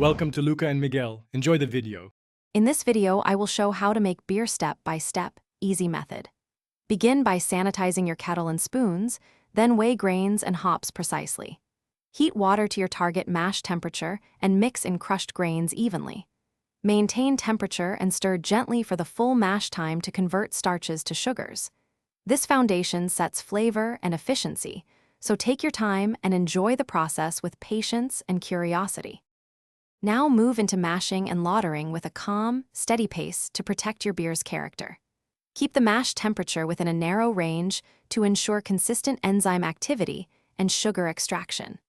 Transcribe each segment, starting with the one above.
Welcome to Luca and Miguel. Enjoy the video. In this video, I will show how to make beer step-by-step, easy method. Begin by sanitizing your kettle and spoons, then weigh grains and hops precisely. Heat water to your target mash temperature and mix in crushed grains evenly. Maintain temperature and stir gently for the full mash time to convert starches to sugars. This foundation sets flavor and efficiency, so take your time and enjoy the process with patience and curiosity. Now move into mashing and lautering with a calm, steady pace to protect your beer's character. Keep the mash temperature within a narrow range to ensure consistent enzyme activity and sugar extraction.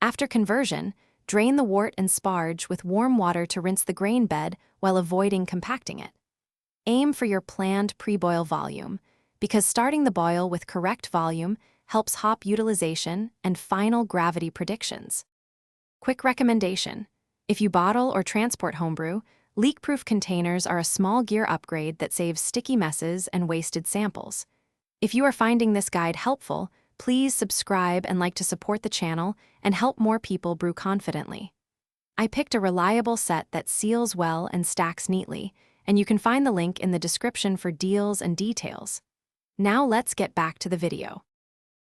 After conversion, drain the wort and sparge with warm water to rinse the grain bed while avoiding compacting it. Aim for your planned pre-boil volume, because starting the boil with correct volume helps hop utilization and final gravity predictions. Quick recommendation: if you bottle or transport homebrew, leak-proof containers are a small gear upgrade that saves sticky messes and wasted samples. If you are finding this guide helpful, please subscribe and like to support the channel and help more people brew confidently. I picked a reliable set that seals well and stacks neatly, and you can find the link in the description for deals and details. Now let's get back to the video.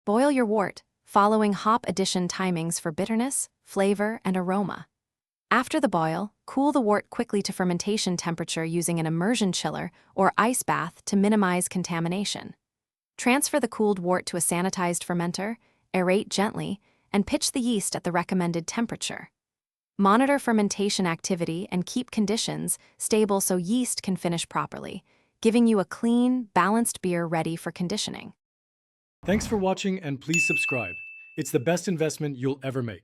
Boil your wort, following hop addition timings for bitterness, flavor, and aroma. After the boil, cool the wort quickly to fermentation temperature using an immersion chiller or ice bath to minimize contamination. Transfer the cooled wort to a sanitized fermenter, aerate gently, and pitch the yeast at the recommended temperature. Monitor fermentation activity and keep conditions stable so yeast can finish properly, giving you a clean, balanced beer ready for conditioning. Thanks for watching and please subscribe. It's the best investment you'll ever make.